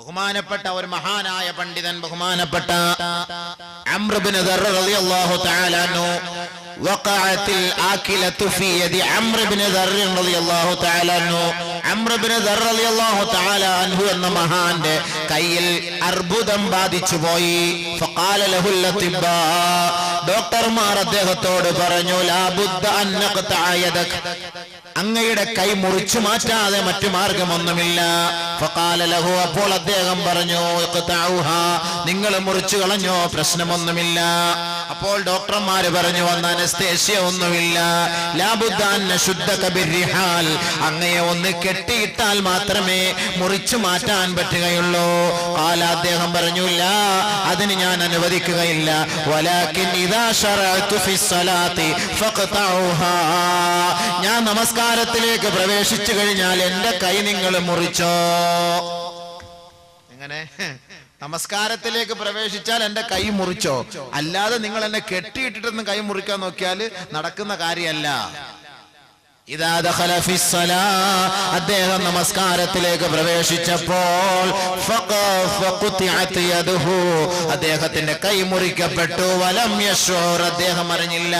ബഹുമാനപ്പെട്ട ഒരു മഹാനായ പണ്ഡിതൻ ബഹുമാനപ്പെട്ട അംർ ഇബ്നു ദർർ റളിയല്ലാഹു തആല അൻഹു വഖഅത്തിൽ ആകിലതു ഫീ യദി അംർ ഇബ്നു ദർർ റളിയല്ലാഹു തആല അൻഹു അംർ ഇബ്നു ദർർ റളിയല്ലാഹു തആല അൻഹു എന്ന മഹാന്റെ കയ്യിൽ അർബുദം ബാധിച്ചു പോയി. ഫഖാല ലഹുൽ അതിബ്ബാ, ഡോക്ടർമാർ അദ്ദേഹത്തോട് പറഞ്ഞു, ലാ ബുദ്ദ അൻ നഖ്തഅ യദക, അങ്ങയുടെ കൈ മുറിച്ചു മാറ്റാതെ മറ്റു മാർഗമൊന്നുമില്ല. ഫഖാല ലഹു, അപ്പോൾ അദ്ദേഹം പറഞ്ഞു, ഇഖ്തഉഹാ, നിങ്ങൾ മുറിച്ചു കളഞ്ഞോ, പ്രശ്നമൊന്നുമില്ല. അപ്പോൾ ഡോക്ടർമാര് പറഞ്ഞു, അന്ന് അനസ്തേഷ്യ ഒന്നുമില്ല. ലാ ബുദ്ദ അൻ നശുദ്ദക ബിർരിഹാൽ, അങ്ങയെ ഒന്ന് കെട്ടിയിട്ടാൽ മാത്രമേ മുറിച്ചു മാറ്റാൻ പറ്റുകയുള്ളൂ. ഖാല, അദ്ദേഹം പറഞ്ഞു, ലാ, അതിന് ഞാൻ അനുവദിക്കുകയില്ല. വലാകിൻ ഇദാ ശറഅതു ഫിസ്സലാത്തി ഫഖ്തഉഹാ, ഞാൻ നമസ്കാരത്തിലേക്ക് പ്രവേശിച്ചു കഴിഞ്ഞാൽ എന്റെ കൈ നിങ്ങൾ മുറിച്ചോ. എങ്ങനെ? നമസ്കാരത്തിലേക്ക് പ്രവേശിച്ചാൽ എന്റെ കൈ മുറിച്ചോ, അല്ലാതെ നിങ്ങൾ എന്നെ കെട്ടിയിട്ടിട്ടൊന്നും കൈ മുറിക്കാൻ നോക്കിയാൽ നടക്കുന്ന കാര്യമല്ല. ഇദാ ദഖല ഫിസ്സലാ, അദ്ദേഹം നമസ്കാരത്തിലേക്ക് പ്രവേശിച്ചപ്പോൾ ഫഖുതിഅത് യദഹു, അദ്ദേഹത്തിന്റെ കൈ മുറിക്കപ്പെട്ടു. വലം യശൂർ, അദ്ദേഹം അറിഞ്ഞില്ല.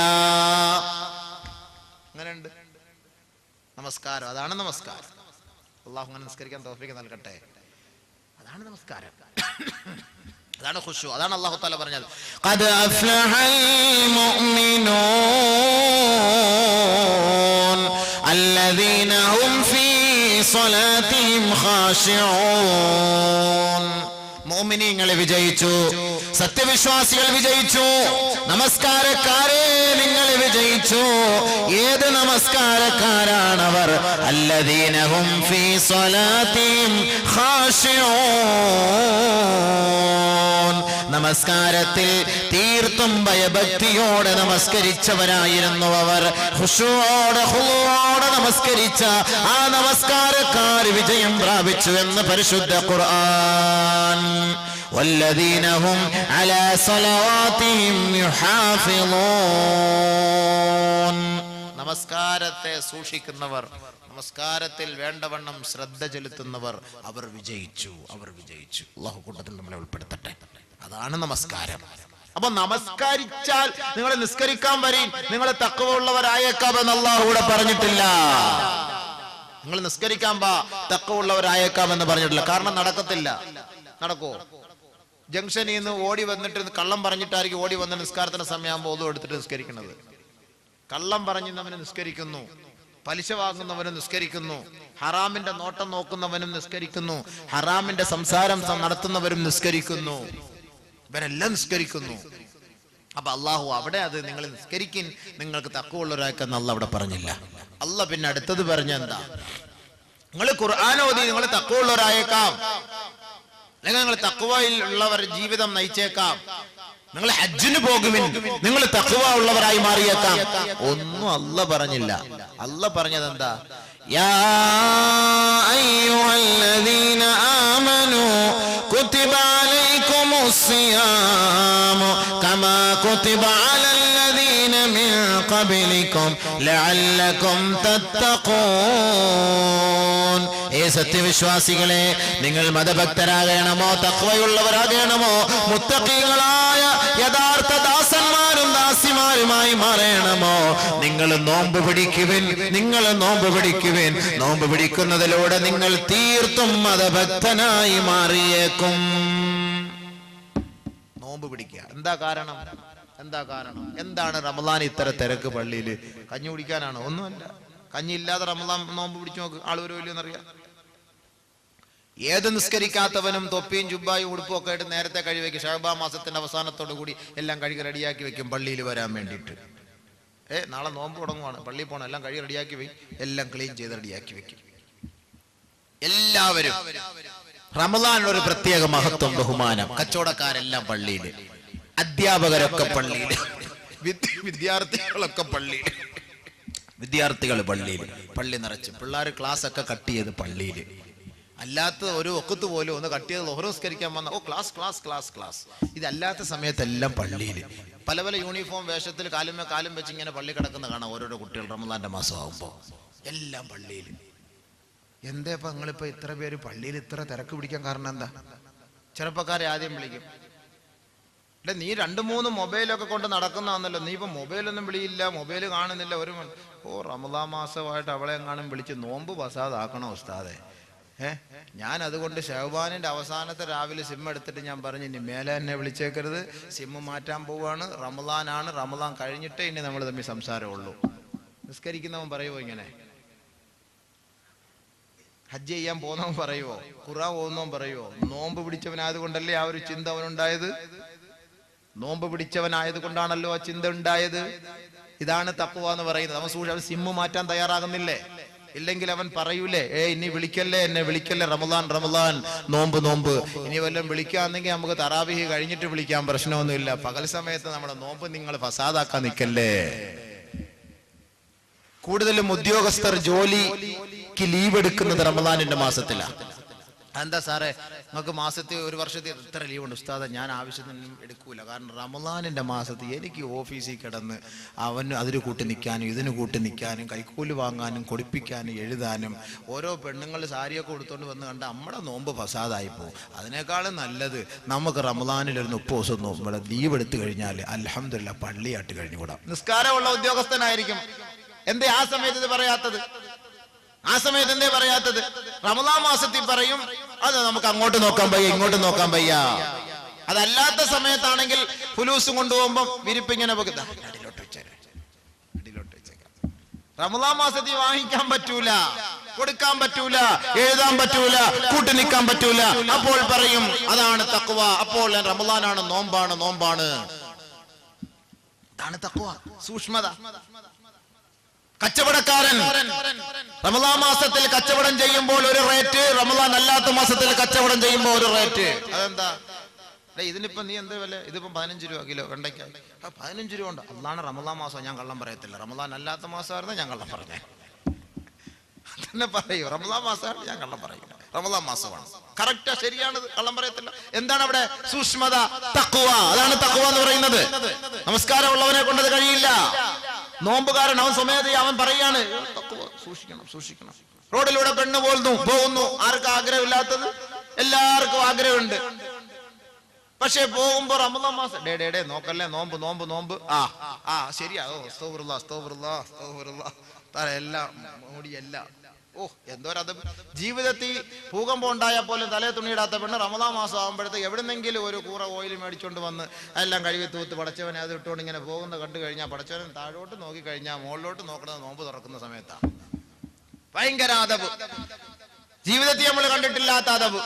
അങ്ങനെയുണ്ട് നമസ്കാരം, അതാണ് നമസ്കാരം. അല്ലാഹു അങ്ങനെ നിസ്കരിക്കാൻ തൗഫീഖ് നൽകട്ടെ. അതാണ് നമസ്കാരം, അതാണ് ഖുശൂ, അതാണ് അല്ലാഹു തആല പറഞ്ഞത്, ഖദ് അഫ്ലഹൽ മുഅ്മിനൂൻ അല്ലദീന ഹും ഫീ സ്വലാത്തിഹിം ഖാശിഊൻ. മുഅ്മിനീങ്ങൾ വിജയിച്ചു, സത്യവിശ്വാസികൾ വിജയിച്ചു, നമസ്കാരക്കാരെ നിങ്ങൾ വിജയിച്ചു. ഏത് നമസ്കാരക്കാരാണവർ? അല്ലദീന ഹും ഫീ സ്വലാത്തിഹിം ഖാശിഊൻ, നമസ്കാരത്തിൽ തീർത്തും ഭയഭക്തിയോടെ നമസ്കരിച്ചവരായിരുന്നു അവർ. ഖുശൂഅോടെ ഖുളൂഅോടെ നമസ്കരിച്ച ആ നമസ്കാരക്കാർ വിജയം പ്രാപിച്ചു എന്ന് പരിശുദ്ധ ഖുർആൻ. വല്ലദീന ഹും അലാ സ്വലവാതിഹിം യുഹാഫിളൂൻ, നമസ്കാരത്തെ സൂക്ഷിക്കുന്നവർ, നമസ്കാരത്തിൽ വേണ്ടവണ്ണം ശ്രദ്ധ ചെലുത്തുന്നവർ, അവർ വിജയിച്ചു, അവർ വിജയിച്ചു. അല്ലാഹു കൂട്ടത്തിൽ നമ്മളെ ഉൾപ്പെടുത്തട്ടെ. അതാണ് നമസ്കാരം. അപ്പൊ നമസ്കരിച്ചാൽ നിങ്ങൾ നിസ്കരിക്കാൻ വരീൻ, നിങ്ങൾ തഖ്വ ഉള്ളവരായേക്കാമെന്ന് അല്ലാഹു ഇവിടെ പറഞ്ഞിട്ടില്ല. നിങ്ങൾ നിസ്കരിക്കാൻ തഖ്വ ഉള്ളവരായേക്കാമെന്ന് പറഞ്ഞിട്ടില്ല. കാരണം നടക്കത്തില്ല. നടക്കോ? ജംഗ്ഷനിൽ നിന്ന് ഓടി വന്നിട്ട് കള്ളം പറഞ്ഞിട്ടായിരിക്കും ഓടി വന്ന നിസ്കാരത്തിന് സമയമാകുമ്പോൾ ഒന്നും എടുത്തിട്ട് നിസ്കരിക്കുന്നത്. കള്ളം പറഞ്ഞവന് നിസ്കരിക്കുന്നു, പലിശ വാങ്ങുന്നവനും നിസ്കരിക്കുന്നു, ഹറാമിന്റെ നോട്ടം നോക്കുന്നവനും നിസ്കരിക്കുന്നു, ഹറാമിന്റെ സംസാരം നടത്തുന്നവരും നിസ്കരിക്കുന്നു, ഇവരെല്ലാം നിസ്കരിക്കുന്നു. അപ്പൊ അള്ളാഹു അവിടെ അത് നിങ്ങൾ നിസ്കരിക്കിൻ, നിങ്ങൾക്ക് തഖ്വയുള്ളവരാക്കെന്ന് അള്ളാഹ് അവിടെ പറഞ്ഞില്ല. അള്ളാഹ് പിന്നെ അടുത്തത് പറഞ്ഞ എന്താ? നിങ്ങൾ ഖുർആൻ ഓതി നിങ്ങൾ തഖ്വയുള്ളവരായേക്കാം, അല്ലെങ്കിൽ നിങ്ങൾ തഖ്വയിൽ ഉള്ളവർ ജീവിതം നയിച്ചേക്കാം, നിങ്ങൾ ഹജ്ജിന് പോകുവിൻ, നിങ്ങൾ തഖ്വ ഉള്ളവരായി മാറിയേക്കാം. ഒന്നും അല്ലാഹ് പറഞ്ഞില്ല. അല്ലാഹ് പറഞ്ഞത് എന്താ? യാ അയ്യുഹല്ലദീന ആമനൂ കുതിബ അലൈക്കുമുസ് സിയാമു കമാ കുതിബ അലല്ലദീന മിൻ ഖബ്ലികും ലഅല്ലകും തത്തഖൂൻ. ഏ സത്യവിശ്വാസികളെ, നിങ്ങൾ മതഭക്തരാകണമോ, തഖ്വയുള്ളവരാകണമോ, മുത്തഖീകളായ യഥാർത്ഥ ദാസന്മാരും ദാസിമാരുമായി മാറണമോ, നിങ്ങൾ നോമ്പ് പിടിക്കുവിൻ, നിങ്ങൾ നോമ്പ് പിടിക്കുവിൻ. നോമ്പ് പിടിക്കുന്നതിലൂടെ നിങ്ങൾ തീർത്തും മതഭക്തനായി മാറിയേക്കും. നോമ്പ് പിടിക്കുക. എന്താ കാരണം? എന്താ കാരണം? എന്താണ് റമളാൻ ഇത്ര തിരക്ക് പള്ളിയിൽ? കഞ്ഞി കുടിക്കാനാണോ? ഒന്നുമല്ല. കഞ്ഞി ഇല്ലാതെ റമളാൻ നോമ്പ് പിടിച്ചു നോക്ക്, ആളൊരു വലിയെന്നറിയാം. ഏത് നിസ്കരിക്കാത്തവനും തൊപ്പിയും ജുബ്ബായും ഉടുപ്പും ഒക്കെ ആയിട്ട് നേരത്തെ കഴിവെക്കും. ഷഅബാൻ മാസത്തിന്റെ അവസാനത്തോടു കൂടി എല്ലാം കഴുകി റെഡിയാക്കി വെക്കും പള്ളിയിൽ വരാൻ വേണ്ടിയിട്ട്. നാളെ നോമ്പ് തുടങ്ങുവാണ്, പള്ളിയിൽ പോകണം, എല്ലാം കഴുകി റെഡിയാക്കി വെക്കും, എല്ലാം ക്ലീൻ ചെയ്ത് റെഡിയാക്കി വെക്കും. എല്ലാവരും റമളാനിലൊരു പ്രത്യേക മഹത്വം, ബഹുമാനം. കച്ചവടക്കാരെല്ലാം പള്ളിയിൽ, അധ്യാപകരൊക്കെ പള്ളിയിൽ, വിദ്യാർത്ഥികളൊക്കെ പള്ളിയിൽ, വിദ്യാർത്ഥികൾ പള്ളിയിൽ, പള്ളി നിറച്ച് പിള്ളേർ ക്ലാസ് ഒക്കെ കട്ട് ചെയ്ത് പള്ളിയിൽ. അല്ലാത്ത ഒരു ഒക്കത്ത് പോലും ഒന്ന് കട്ട് ചെയ്ത് ഓരോസ്കരിക്കാൻ വന്ന ക്ലാസ് ക്ലാസ് ക്ലാസ് ക്ലാസ്. ഇതല്ലാത്ത സമയത്തെല്ലാം പള്ളിയിൽ പല പല യൂണിഫോം വേഷത്തിൽ കാലും വെച്ച് ഇങ്ങനെ പള്ളി കിടക്കുന്ന കാണാം ഓരോരോ കുട്ടികൾ. റമളാന്റെ മാസം ആകുമ്പോൾ എല്ലാം പള്ളിയിൽ. എന്താ ഇപ്പൊ നിങ്ങളിപ്പോ ഇത്ര പേര് പള്ളിയിൽ ഇത്ര തിരക്ക് പിടിക്കാൻ കാരണം എന്താ? ചെറുപ്പക്കാരെ ആദ്യം വിളിക്കും, അല്ലെ നീ 2-3 മൊബൈലൊക്കെ കൊണ്ട് നടക്കുന്നതാണല്ലോ, നീ ഇപ്പൊ മൊബൈലൊന്നും വിളിയില്ല, മൊബൈൽ കാണുന്നില്ല. റമദാൻ മാസമായിട്ട് അവളെ എങ്ങാനും വിളിച്ച് നോമ്പ് ഫസാദാക്കണോ ഉസ്താദെ? ഞാൻ അതുകൊണ്ട് ശഅബാനിന്റെ അവസാനത്തെ രാവിലെ സിം എടുത്തിട്ട് ഞാൻ പറഞ്ഞു, ഇനി മേലെ എന്നെ വിളിച്ചേക്കരുത്, സിം മാറ്റാൻ പോവാണ്, റമദാനാണ്, റമദാൻ കഴിഞ്ഞിട്ടേ ഇനി നമ്മൾ തമ്മിൽ സംസാരമുള്ളൂ. നിസ്കരിക്കുന്നവൻ പറയുമോ ഇങ്ങനെ? ഹജ്ജ് ചെയ്യാൻ പോകുന്നവൻ പറയുവോ? ഖുർആൻ ഓതുന്നവൻ പറയുവോ? നോമ്പ് പിടിച്ചവനായത് കൊണ്ടല്ലേ ആ ഒരു ചിന്ത അവനുണ്ടായത്? നോമ്പ് പിടിച്ചവനായത് കൊണ്ടാണല്ലോ ആ ചിന്ത ഉണ്ടായത്. ഇതാണ് തഖ്വ എന്ന് പറയുന്നത്. അവൻ സിമ്മ് മാറ്റാൻ തയ്യാറാകുന്നില്ലേ? ഇല്ലെങ്കിൽ അവൻ പറയൂലേ, ഇനി വിളിക്കല്ലേ, എന്നെ വിളിക്കല്ലേ, റമദാൻ റമദാൻ, നോമ്പ് നോമ്പ്. ഇനി വല്ലതും വിളിക്കാന്നെങ്കിൽ നമുക്ക് തറാവീഹ് കഴിഞ്ഞിട്ട് വിളിക്കാൻ, പ്രശ്നമൊന്നുമില്ല. പകൽ സമയത്ത് നമ്മുടെ നോമ്പ് നിങ്ങൾ ഫസാദാക്കാൻ നിൽക്കല്ലേ. കൂടുതലും ഉദ്യോഗസ്ഥർ ജോലിക്ക് ലീവ് എടുക്കുന്നത് റമദാനിന്റെ മാസത്തിലാണ്. എന്താ സാറേ, നിങ്ങൾക്ക് മാസത്തിൽ ഒരു വർഷത്തിൽ എത്ര ലീവുണ്ട്? ഉസ്താദ, ഞാൻ ആവശ്യത്തിനൊന്നും എടുക്കൂല, കാരണം റമദാനിന്റെ മാസത്തിൽ എനിക്ക് ഓഫീസിൽ കിടന്ന് അവന് അതിന് കൂട്ടി നിൽക്കാനും ഇതിന് കൂട്ടി നിൽക്കാനും കൈക്കൂലി വാങ്ങാനും കൊടുപ്പിക്കാനും എഴുതാനും, ഓരോ പെണ്ണുങ്ങൾ സാരിയൊക്കെ കൊടുത്തോണ്ട് വന്ന് കണ്ട നമ്മുടെ നോമ്പ് ഫസാദായി പോകും. അതിനേക്കാളും നല്ലത് നമുക്ക് റമദാനിൽ ഒരു 30 ദിവസം നോമ്പ് ലീവ് എടുത്തു കഴിഞ്ഞാൽ അൽഹംദുലില്ലാ പള്ളിയായിട്ട് കഴിഞ്ഞുകൂടാം. നിസ്കാരമുള്ള ഉദ്യോഗസ്ഥനായിരിക്കും. എന്തേ ആ സമയത്ത് ഇത് പറയാത്തത്? ആ സമയത്ത് എന്തേ പറയാത്തത്? റമദാൻ മാസത്തിൽ പറയും, അത് നമുക്ക് അങ്ങോട്ട് നോക്കാൻ വയ്യ, ഇങ്ങോട്ട് നോക്കാൻ വയ്യ. അതല്ലാത്ത സമയത്താണെങ്കിൽ ഫുലൂസും കൊണ്ടുപോകുമ്പോ വിരിപ്പിങ്ങനെ അടിയിലോട്ട് വെച്ചേക്കാം. റമദാൻ മാസത്തിൽ വാങ്ങിക്കാൻ പറ്റൂല, കൊടുക്കാൻ പറ്റൂല, എഴുതാൻ പറ്റൂല, കൂട്ടി നിൽക്കാൻ പറ്റൂല. അപ്പോൾ പറയും അതാണ് തഖ്വ. അപ്പോൾ റമദാനാണ്, നോമ്പാണ്, നോമ്പാണ്. അതാണ് തഖ്വ, സൂക്ഷ്മത. കച്ചവടക്കാരൻ റമദാൻ മാസത്തിൽ കച്ചവടം ചെയ്യുമ്പോൾ ഒരു റേറ്റ്, റമദാൻ അല്ലാത്ത മാസത്തിൽ കച്ചവടം ചെയ്യുമ്പോൾ ഒരു റേറ്റ്. അതെന്താ? ഇതിനിപ്പോ നീ എന്താ വില? ഇതിപ്പോ 15 രൂപ കിലോ വെണ്ടയ്ക്ക. 15 രൂപ ഉണ്ട്. അതാണ് റമദാൻ മാസം, ഞാൻ കള്ളം പറയത്തില്ല. റമദാൻ അല്ലാത്ത മാസമായിരുന്നു ഞാൻ കള്ളം പറഞ്ഞേ, തന്നെ പറയൂ. റമദാൻ മാസമാണ് ഞാൻ കള്ളം പറയില്ല, റമദാൻ മാസമാണ്. കറക്റ്റാ, ശരിയാണ്, കള്ളം പറയത്തില്ല. എന്താണ് അവിടെ? സൂക്ഷ്മത, തഖ്വ. അതാണ് തഖ്വ എന്ന് പറയുന്നത്. നമസ്കാരമുള്ളവനെ കൊണ്ടത് കഴിയില്ല. നോമ്പുകാരൻ അവൻ സ്വമേധയാ അവൻ പറയാണ്, സൂക്ഷിക്കണം, സൂക്ഷിക്കണം. റോഡിലൂടെ പെണ്ണ് പോകുന്നു. ആർക്കും ആഗ്രഹമില്ലാത്തത്? എല്ലാവർക്കും ആഗ്രഹമുണ്ട്. പക്ഷെ പോകുമ്പോ റമദാൻ മാസം, ഡേ നോക്കല്ലേ, നോമ്പ് നോമ്പ് നോമ്പ്. ശരിയാ, എല്ലാം മൂടിയല്ല. എന്തോരത്. ജീവിതത്തിൽ ഭൂകമ്പം ഉണ്ടായാൽ പോലും തലേ തുണിയിടാത്ത പെണ്ണ് റമദാൻ മാസം ആകുമ്പോഴത്തേക്ക് എവിടെന്നെങ്കിലും ഒരു കൂറ ഓയിൽ മേടിച്ചോണ്ട് വന്ന് എല്ലാം കഴുകി തൂത്ത് പടച്ചവനെ അത് ഇട്ടുകൊണ്ട് ഇങ്ങനെ പോകുന്ന കണ്ടു കഴിഞ്ഞാൽ, പടച്ചവൻ താഴോട്ട് നോക്കി കഴിഞ്ഞാൽ മുകളിലോട്ട് നോക്കുന്നത് നോമ്പ് തുറക്കുന്ന സമയത്താണ്. ഭയങ്കര അതവ്, ജീവിതത്തിൽ നമ്മൾ കണ്ടിട്ടില്ലാത്ത അതവ്.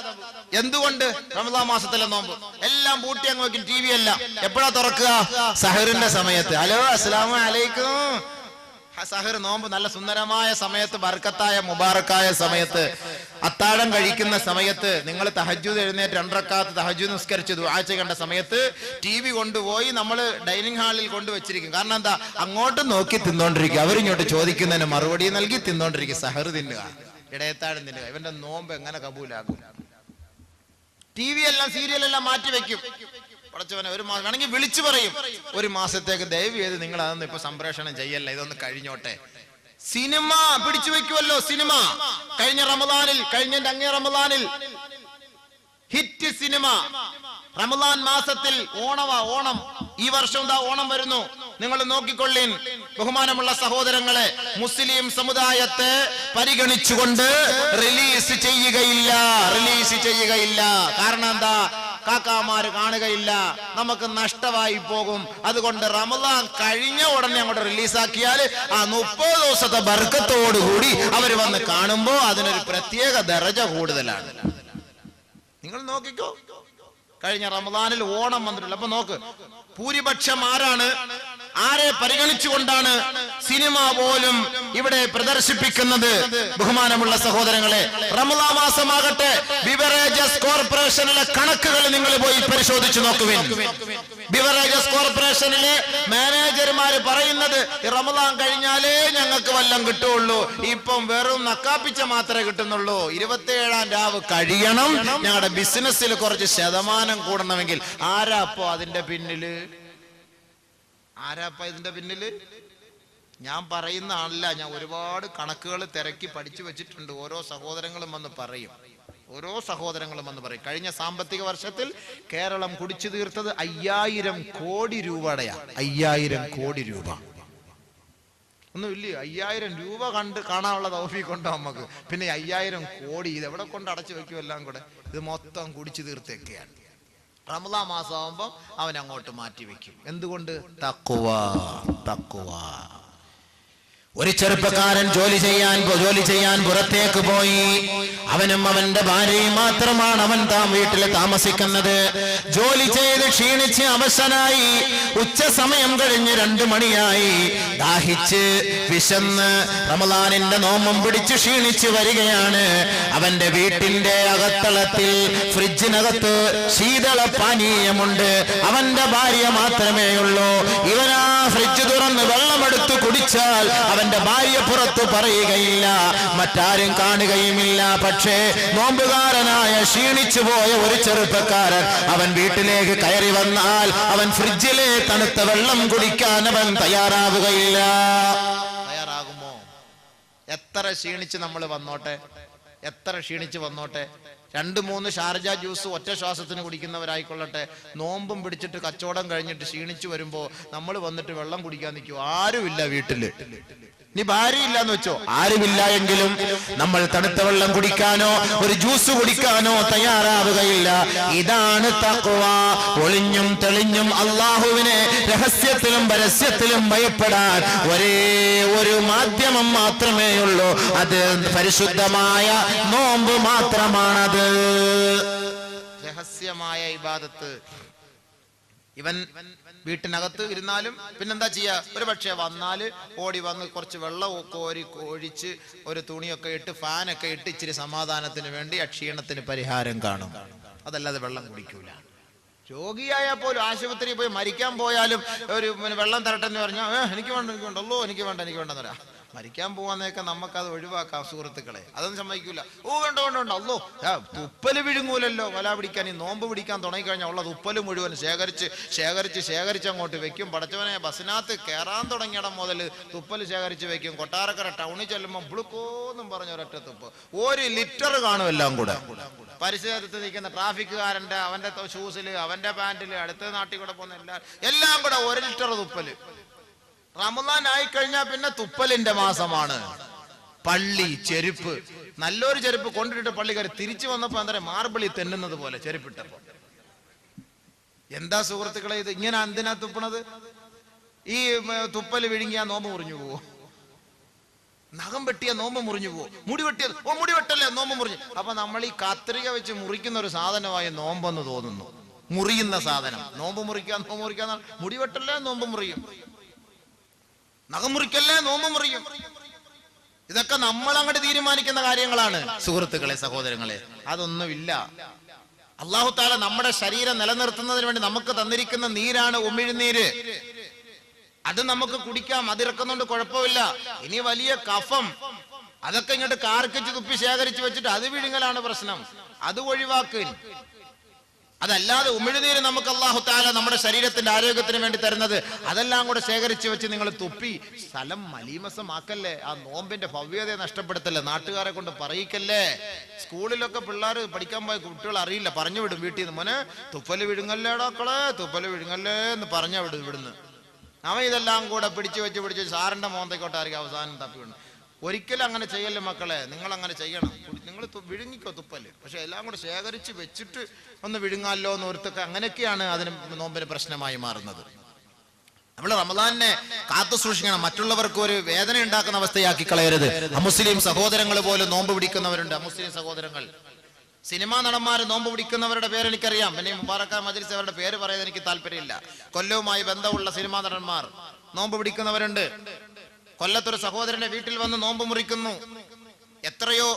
എന്തുകൊണ്ട്? റമദാൻ മാസത്തിലെ നോമ്പ് എല്ലാം പൂട്ടി അങ്ങ് വെക്കും. TV എല്ലാം എപ്പോഴാ തുറക്കുക? സഹറിന്റെ സമയത്ത്. ഹലോ, അസ്സലാമു അലൈക്കും. സഹർ നോമ്പ് നല്ല സുന്ദരമായ സമയത്ത്, ബർക്കത്തായ മുബാറക്കായ സമയത്ത്, അത്താഴം കഴിക്കുന്ന സമയത്ത്, നിങ്ങൾ തഹജ്ജുദ് എഴുന്നേറ്റ് 2 റക്അത്ത് തഹജ്ജുദ് നിസ്കരിച്ച് ദുആ ചെയ്യേണ്ട സമയത്ത് TV കൊണ്ടുപോയി നമ്മൾ ഡൈനിങ് ഹാളിൽ കൊണ്ടുവച്ചിരിക്കും. കാരണം എന്താ? അങ്ങോട്ട് നോക്കി തിന്നോണ്ടിരിക്കുക, അവരിങ്ങോട്ട് ചോദിക്കുന്നതിന് മറുപടി നൽകി തിന്നോണ്ടിരിക്കുക. സഹർ തിന്നുക, ഇടയത്താഴം തിന്നുക. ഇവന്റെ നോമ്പ് എങ്ങനെ കബൂലാകും? TV എല്ലാം സീരിയലെല്ലാം മാറ്റി വെക്കും. പടച്ചവനെ, ഒരു മാസം വേണമെങ്കിൽ വിളിച്ചു പറയും, ഒരു മാസത്തേക്ക് ദയവ് ചെയ്ത് നിങ്ങൾ അതൊന്നും ഇപ്പൊ സംപ്രേഷണം ചെയ്യല്ല, ഇതൊന്ന് കഴിഞ്ഞോട്ടെ. സിനിമ പിടിച്ചു വെക്കുമല്ലോ. സിനിമ കഴിഞ്ഞ റമദാനിൽ, അങ്ങേ റമദാനിൽ ഹിറ്റ് സിനിമ. റമദാൻ മാസത്തിൽ ഓണം, ഈ വർഷം ഓണം വരുന്നു. നിങ്ങൾ നോക്കിക്കൊള്ളീൻ ബഹുമാനമുള്ള സഹോദരങ്ങളെ, മുസ്ലിം സമുദായത്തെ പരിഗണിച്ചുകൊണ്ട് റിലീസ് ചെയ്യുകയില്ല. കാരണം എന്താ? കാക്കാമാര് കാണുകയില്ല, നമുക്ക് നഷ്ടമായി പോകും. അതുകൊണ്ട് റമദാൻ കഴിഞ്ഞ ഉടനെ അങ്ങോട്ട് റിലീസാക്കിയാൽ ആ 30 ദിവസത്തെ ബർക്കത്തോടുകൂടി അവര് വന്ന് കാണുമ്പോ അതിനൊരു പ്രത്യേക ദറജ കൂടുതലാണ്. നിങ്ങൾ നോക്കിക്കോ, കഴിഞ്ഞ റമദാനിൽ ഓണം വന്നിട്ടില്ല. അപ്പൊ നോക്ക്, ഭൂരിപക്ഷം ആരെ പരിഗണിച്ചുകൊണ്ടാണ് സിനിമ പോലും ഇവിടെ പ്രദർശിപ്പിക്കുന്നത്? ബഹുമാനമുള്ള സഹോദരങ്ങളെ, റമദാൻ മാസമാകട്ടെ, ബിവറേജസ് കോർപ്പറേഷനിലെ കണക്കുകൾ നിങ്ങൾ പോയി പരിശോധിച്ചു നോക്കുവിൻ. ബിവറേജസ് കോർപ്പറേഷനിലെ മാനേജർമാര് പറയുന്നത് റമദാൻ കഴിഞ്ഞാലേ ഞങ്ങൾക്ക് വല്ലം കിട്ടുള്ളൂ, ഇപ്പം വെറും നക്കാപ്പിച്ച മാത്രമേ കിട്ടുന്നുള്ളൂ. 27-ാം രാവ് കഴിയണം, ഞങ്ങളുടെ ബിസിനസ്സിൽ കുറച്ച് ശതമാനം കൂടണമെങ്കിൽ. ആരാപ്പോ അതിന്റെ പിന്നില്? ഞാൻ പറയുന്ന ആളല്ല, ഞാൻ ഒരുപാട് കണക്കുകൾ തിരക്കി പഠിച്ചു വെച്ചിട്ടുണ്ട്. ഓരോ സഹോദരങ്ങളും വന്ന് പറയും. കഴിഞ്ഞ സാമ്പത്തിക വർഷത്തിൽ കേരളം കുടിച്ചു തീർത്തത് 5000 കോടി രൂപയുടെയാ. 5000 കോടി രൂപ ഒന്നുമില്ല. 5000 രൂപ കാണാനുള്ള തൗഫീഖ് ഉണ്ടോ നമുക്ക്? പിന്നെ 5000 കോടി ഇത് എവിടെ കൊണ്ട് അടച്ചു വെക്കും? എല്ലാം കൂടെ ഇത് മൊത്തം കുടിച്ചു തീർത്തൊക്കെയാണ്. റമദാൻ മാസമാകുമ്പോൾ അവൻ അങ്ങോട്ട് മാറ്റി വെക്കും. എന്തുകൊണ്ട്? തഖ്വ. ഒരു ചെറുപ്പക്കാരൻ ജോലി ചെയ്യാൻ പുറത്തേക്ക് പോയി. അവനും അവന്റെ ഭാര്യയും മാത്രമാണ് അവൻ വീട്ടിൽ താമസിക്കുന്നത്. ജോലി ചെയ്ത് ക്ഷീണിച്ച് അവശനായി. ഉച്ച സമയം കഴിഞ്ഞ് 2 മണിയായി. ദാഹിച്ച് വിശന്ന് റമദാനിന്റെ നോമ്പും പിടിച്ച് ക്ഷീണിച്ച് വരികയാണ്. അവന്റെ വീട്ടിന്റെ അകത്തളത്തിൽ ഫ്രിഡ്ജിനകത്ത് ശീതള പാനീയമുണ്ട്. അവന്റെ ഭാര്യ മാത്രമേ ഉള്ളൂ. ഇവനാ ഫ്രിഡ്ജ് തുറന്ന് വെള്ളമെടുത്ത് കുടിച്ചാൽ അവന്റെ ഭാര്യ പുറത്ത് പറയുകയില്ല, മറ്റാരും കാണുകയുമില്ല. പക്ഷേ നോമ്പുകാരനായ ക്ഷീണിച്ചു പോയ ഒരു ചെറുപ്പക്കാരൻ അവൻ വീട്ടിലേക്ക് കയറി വന്നാൽ അവൻ ഫ്രിഡ്ജിലെ തണുത്ത വെള്ളം കുടിക്കാൻ അവൻ തയ്യാറാവുകയില്ല. തയ്യാറാകുമോ? എത്ര ക്ഷീണിച്ച് നമ്മൾ വന്നോട്ടെ, 2-3 ഷാർജ ജ്യൂസ് ഒറ്റ ശ്വാസത്തിന് കുടിക്കുന്നവരായിക്കൊള്ളട്ടെ, നോമ്പും പിടിച്ചിട്ട് കച്ചവടം കഴിഞ്ഞിട്ട് ക്ഷീണിച്ചു വരുമ്പോ നമ്മൾ വന്നിട്ട് വെള്ളം കുടിക്കാൻ നിൽക്കുമോ? ആരുമില്ല വീട്ടില്. നീ ഭാര്യ ഇല്ലാന്ന് വെച്ചോ, ആരുമില്ല എങ്കിലും നമ്മൾ തണുത്ത വെള്ളം കുടിക്കാനോ ഒരു ജ്യൂസ് കുടിക്കാനോ തയ്യാറാവുകയില്ല. ഇതാണ് തഖ്വ. ഒളിഞ്ഞും തെളിഞ്ഞും അള്ളാഹുവിനെ രഹസ്യത്തിലും പരസ്യത്തിലും ഭയപ്പെടാൻ ഒരേ ഒരു മാധ്യമം മാത്രമേ ഉള്ളൂ. അത് പരിശുദ്ധമായ നോമ്പ് മാത്രമാണത്. രഹസ്യമായ ഇബാദത്ത്. ഇവൻ വീട്ടിനകത്ത് ഇരുന്നാലും പിന്നെന്താ ചെയ്യാ? ഒരു പക്ഷേ വന്നാല് ഓടി വന്ന് കുറച്ച് വെള്ളമൊക്കെ ഒഴിച്ച് ഒരു തുണിയൊക്കെ ഇട്ട് ഫാനൊക്കെ ഇട്ട് ഇച്ചിരി സമാധാനത്തിന് വേണ്ടി ക്ഷീണത്തിന് പരിഹാരം കാണും. അതല്ലാതെ വെള്ളം കുടിക്കൂല. രോഗിയായാൽ പോലും ആശുപത്രി പോയി മരിക്കാൻ പോയാലും ഒരു വെള്ളം തരട്ടെന്ന് പറഞ്ഞാൽ എനിക്ക് വേണ്ട അല്ലോ എനിക്ക് വേണ്ടെന്ന് പറയാം. മരിക്കാൻ പോവാന്നൊക്കെ നമുക്കത് ഒഴിവാക്കാം സുഹൃത്തുക്കളെ. അതൊന്നും സമ്മതിക്കൂല. വേണ്ട അല്ലോ തുപ്പല് വിഴുങ്ങൂലല്ലോ. വല പിടിക്കാൻ ഈ നോമ്പ് പിടിക്കാൻ തുടങ്ങിക്കഴിഞ്ഞാൽ ഉള്ളത് ഉപ്പല് മുഴുവൻ ശേഖരിച്ച് അങ്ങോട്ട് വെക്കും. പടച്ചവനെ ബസ്സിനകത്ത് കയറാൻ തുടങ്ങിയിടം മുതൽ തുപ്പല് ശേഖരിച്ച് വെക്കും. കൊട്ടാരക്കര ടൗണിൽ ചെല്ലുമ്പോൾ ബ്ലുക്കോന്നും പറഞ്ഞ ഒരൊറ്റ തുപ്പ് 1 ലിറ്റർ കാണും. എല്ലാം കൂടെ പരിസരത്ത് നിൽക്കുന്ന ട്രാഫിക്കുകാരന്റെ അവന്റെ ഷൂസില് അവന്റെ പാന്റില് അടുത്ത നാട്ടിൽ കൂടെ പോകുന്ന എല്ലാം കൂടെ 1 ലിറ്റർ തുപ്പല്. റമദാൻ ആയിക്കഴിഞ്ഞാൽ പിന്നെ തുപ്പലിന്റെ മാസമാണ്. പള്ളി ചെരുപ്പ്, നല്ലൊരു ചെരുപ്പ് കൊണ്ടിട്ട് പള്ളിക്കാർ തിരിച്ചു വന്നപ്പോ എന്താ മാർബിളി തെന്നുന്നത് പോലെ ചെരുപ്പിട്ടപ്പോ. എന്താ സുഹൃത്തുക്കളെ ഇത്? ഇങ്ങനെ എന്തിനാ തുപ്പണത്? ഈ തുപ്പല് വിഴുങ്ങിയാ നോമ്പ് മുറിഞ്ഞു പോവോ? നഖം വെട്ടിയ നോമ്പ് മുറിഞ്ഞു പോവോ? മുടി വെട്ടല്ലേ നോമ്പ് മുറിഞ്ഞു. അപ്പൊ നമ്മൾ ഈ കത്രിക വെച്ച് മുറിക്കുന്ന ഒരു സാധനമായി നോമ്പെന്ന് തോന്നുന്നു. മുറിയുന്ന സാധനം. നോമ്പ് മുറിക്കാൻ മുടി വെട്ടല്ലേ നോമ്പ് മുറിയും, നഖം മുറിക്കല്ലേ നോമ്പ് മുറിയും. ഇതൊക്കെ നമ്മൾ അങ്ങോട്ട് തീരുമാനിക്കുന്ന കാര്യങ്ങളാണ് സുഹൃത്തുക്കളെ, സഹോദരങ്ങളെ. അതൊന്നുമില്ല. അല്ലാഹു തആല നമ്മുടെ ശരീരം നിലനിർത്തുന്നതിന് വേണ്ടി നമുക്ക് തന്നിരിക്കുന്ന നീരാണ് ഉമിഴ്നീര്. അത് നമുക്ക് കുടിക്കാം, അതിറക്കുന്നുണ്ട്, കുഴപ്പമില്ല. ഇനി വലിയ കഫം അതൊക്കെ ഇങ്ങോട്ട് കാർക്കിച്ച് തുപ്പി ശേഖരിച്ച് വെച്ചിട്ട് അത് വിഴുങ്ങലാണ് പ്രശ്നം. അത് ഒഴിവാക്കുക. അതല്ലാതെ ഉമിഴ്നീര് നമുക്ക് അല്ലാഹു തആല നമ്മുടെ ശരീരത്തിന്റെ ആരോഗ്യത്തിന് വേണ്ടി തരുന്നത്. അതെല്ലാം കൂടെ ശേഖരിച്ച് വെച്ച് നിങ്ങൾ തുപ്പി സ്ഥലം മലീമസമാക്കല്ലേ. ആ നോമ്പിന്റെ ഭവ്യതയെ നഷ്ടപ്പെടുത്തല്ലേ. നാട്ടുകാരെ കൊണ്ട് പറയിക്കല്ലേ. സ്കൂളിലൊക്കെ പിള്ളേർ പഠിക്കാൻ പോയ കുട്ടികൾ അറിയില്ല, പറഞ്ഞു വിടും വീട്ടിൽ നിന്ന്. മോനെ തുപ്പല് വിഴുങ്ങല്ലേടാക്കളെ, തുപ്പല് വിഴുങ്ങല്ലേ എന്ന് പറഞ്ഞ വിടുന്ന്. അവൻ ഇതെല്ലാം കൂടെ പിടിച്ചു വെച്ച് സാറിന്റെ മോന്തയ്ക്കോട്ടായിരിക്കും അവസാനം തപ്പി വിടുന്നു. ഒരിക്കലും അങ്ങനെ ചെയ്യല്ലേ മക്കളെ. നിങ്ങൾ അങ്ങനെ ചെയ്യണം. നിങ്ങൾ വിഴുങ്ങിക്കോ തുപ്പല്, പക്ഷെ എല്ലാം കൂടെ ശേഖരിച്ച് വെച്ചിട്ട് ഒന്ന് വിഴുങ്ങാലോ എന്ന് ഓർത്തൊക്കെ അങ്ങനെയൊക്കെയാണ് അതിന് നോമ്പിന് പ്രശ്നമായി മാറുന്നത്. നമ്മൾ റമദാനെ കാത്തു സൂക്ഷിക്കണം. മറ്റുള്ളവർക്ക് ഒരു വേദന ഉണ്ടാക്കുന്ന അവസ്ഥയാക്കി കളയരുത്. അമുസ്ലിം സഹോദരങ്ങൾ പോലും നോമ്പ് പിടിക്കുന്നവരുണ്ട്. അമുസ്ലിം സഹോദരങ്ങൾ, സിനിമാ നടന്മാർ നോമ്പ് പിടിക്കുന്നവരുടെ പേര് എനിക്കറിയാം. പിന്നെ മുബാറക്ക മജ്ലിസ് അവരുടെ പേര് പറയാൻ എനിക്ക് താല്പര്യമില്ല. കൊല്ലവുമായി ബന്ധമുള്ള സിനിമാ നടന്മാർ നോമ്പ് പിടിക്കുന്നവരുണ്ട്. കൊല്ലത്തൊരു സഹോദരന്റെ വീട്ടിൽ വന്ന് നോമ്പ് മുറിക്കുന്നു. എത്രയോ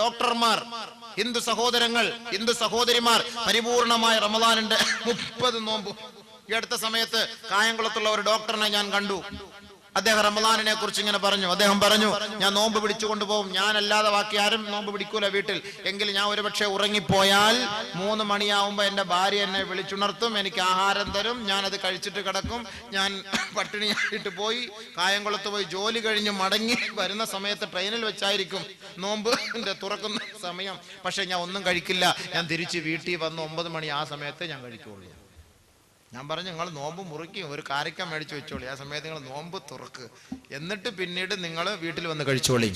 ഡോക്ടർമാർ, ഹിന്ദു സഹോദരങ്ങൾ, ഹിന്ദു സഹോദരിമാർ പരിപൂർണമായ റമദാനിന്റെ 30 നോമ്പ്. ഈ അടുത്ത സമയത്ത് കായംകുളത്തുള്ള ഒരു ഡോക്ടറിനെ ഞാൻ കണ്ടു. അദ്ദേഹം റമദാനിനെ കുറിച്ച് ഇങ്ങനെ പറഞ്ഞു. അദ്ദേഹം പറഞ്ഞു, ഞാൻ നോമ്പ് പിടിച്ചുകൊണ്ട് പോകും, ഞാനല്ലാതെ ബാക്കി ആരും നോമ്പ് പിടിക്കൂല വീട്ടിൽ. എങ്കിൽ ഞാൻ ഒരുപക്ഷെ ഉറങ്ങിപ്പോയാൽ 3 മണിയാവുമ്പോ എന്റെ ഭാര്യ എന്നെ വിളിച്ചുണർത്തും, എനിക്ക് ആഹാരം തരും, ഞാനത് കഴിച്ചിട്ട് കിടക്കും. ഞാൻ പട്ടിണിയായിട്ട് പോയി കായംകുളത്ത് പോയി ജോലി കഴിഞ്ഞ് മടങ്ങി വരുന്ന സമയത്ത് ട്രെയിനിൽ വെച്ചായിരിക്കും നോമ്പ് തുറക്കുന്ന സമയം. പക്ഷെ ഞാൻ ഒന്നും കഴിക്കില്ല, ഞാൻ തിരിച്ച് വീട്ടിൽ വന്ന് 9 മണി ആ സമയത്ത് ഞാൻ കഴിക്കുള്ളൂ. ഞാൻ പറഞ്ഞു, നിങ്ങൾ നോമ്പ് മുറിക്കും, ഒരു കാരക്ക മേടിച്ചു വെച്ചോളി, ആ സമയത്ത് നിങ്ങൾ നോമ്പ് തുറക്ക്, എന്നിട്ട് പിന്നീട് നിങ്ങൾ വീട്ടിൽ വന്ന് കഴിച്ചോളി.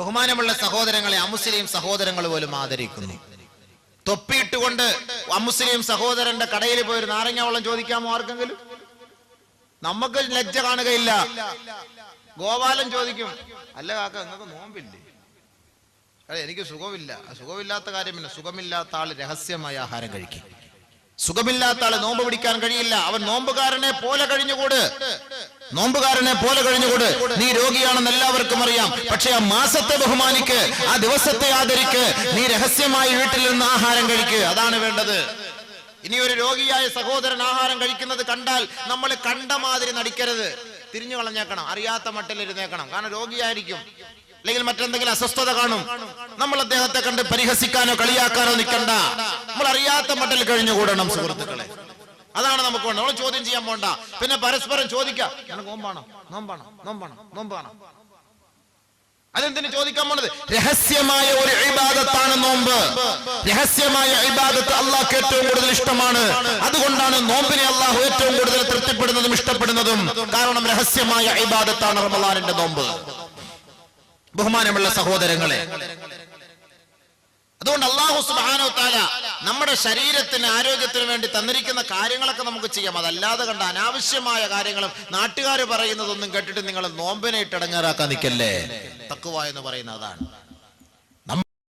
ബഹുമാനമുള്ള സഹോദരങ്ങളെ, അമുസ്ലിം സഹോദരങ്ങൾ പോലും ആദരിക്കുന്നു. തൊപ്പിയിട്ടുകൊണ്ട് അമുസ്ലിം സഹോദരന്റെ കടയിൽ പോയി ഒരു നാരങ്ങ വെള്ളം ചോദിക്കാമോ ആർക്കെങ്കിലും? നമുക്ക് ലജ്ജ കാണുകയില്ല. ഗോപാലൻ ചോദിക്കും, അല്ല കാക്ക നിങ്ങൾക്ക് നോമ്പില്ലേ? എനിക്ക് സുഖമില്ല. സുഖമില്ലാത്ത കാര്യം പിന്നെ, സുഖമില്ലാത്ത ആള് രഹസ്യമായ ആഹാരം കഴിക്കും. സുഖമില്ലാത്ത ആള് നോമ്പ് പിടിക്കാൻ കഴിയില്ല. അവൻ നോമ്പുകാരനെ പോലെ കഴിഞ്ഞുകൂട്, നോമ്പുകാരനെ പോലെ കഴിഞ്ഞുകൂട്. നീ രോഗിയാണെന്ന് എല്ലാവർക്കും അറിയാം, പക്ഷെ ആ മാസത്തെ ബഹുമാനിക്ക്, ആ ദിവസത്തെ ആദരിക്ക്. നീ രഹസ്യമായി വീട്ടിൽ നിന്ന് ആഹാരം കഴിക്ക്, അതാണ് വേണ്ടത്. ഇനി ഒരു രോഗിയായ സഹോദരൻ ആഹാരം കഴിക്കുന്നത് കണ്ടാൽ നമ്മൾ കണ്ട മാതിരി നടിക്കരുത്, തിരിഞ്ഞു കളഞ്ഞേക്കണം, അറിയാത്ത മട്ടിലിരുന്നേക്കണം. കാരണം രോഗിയായിരിക്കും, അല്ലെങ്കിൽ മറ്റെന്തെങ്കിലും അസ്വസ്ഥത കാണും. നമ്മൾ അദ്ദേഹത്തെ കണ്ട് പരിഹസിക്കാനോ കളിയാക്കാനോ നിൽക്കണ്ട. നമ്മൾ അറിയാത്ത മട്ടിൽ കഴിഞ്ഞുകൂടണം സുഹൃത്തുക്കളെ. അതാണ് നമുക്ക് വേണ്ടത്. നമ്മൾ ചോദ്യം ചെയ്യാൻ പോണ്ട. പിന്നെ പരസ്പരം ചോദിക്കാം, നോമ്പാണോ നോമ്പാണോ നോമ്പാണോ നോമ്പാണോ. അതെന്തിനു ചോദിക്കാൻ പോണത്? രഹസ്യമായ ഒരു ഇബാദത്താണ് നോമ്പ്. രഹസ്യമായ ഇബാദത്ത് അള്ളാഹ്ക്ക് ഏറ്റവും കൂടുതൽ ഇഷ്ടമാണ്. അതുകൊണ്ടാണ് നോമ്പിനെ അള്ളാഹു ഏറ്റവും കൂടുതൽ തൃപ്തിപ്പെടുന്നതും ഇഷ്ടപ്പെടുന്നതും. കാരണം രഹസ്യമായ ഇബാദത്താണ് റമളാനിന്റെ നോമ്പ്. ബഹുമാനമുള്ള സഹോദരങ്ങളെ, അതുകൊണ്ട് അല്ലാഹു സുബ്ഹാനഹു വ തആല നമ്മുടെ ശരീരത്തിന് ആരോഗ്യത്തിന് വേണ്ടി തന്നിരിക്കുന്ന കാര്യങ്ങളൊക്കെ നമുക്ക് ചെയ്യാം. അതല്ലാതെ കണ്ട അനാവശ്യമായ കാര്യങ്ങളും നാട്ടുകാർ പറയുന്നതൊന്നും കേട്ടിട്ട് നിങ്ങൾ നോമ്പിനെ ഇട്ടടങ്ങാറാക്കാൻ നിൽക്കല്ലേ. തഖ്വ എന്ന് പറയുന്നത് അതാണ്.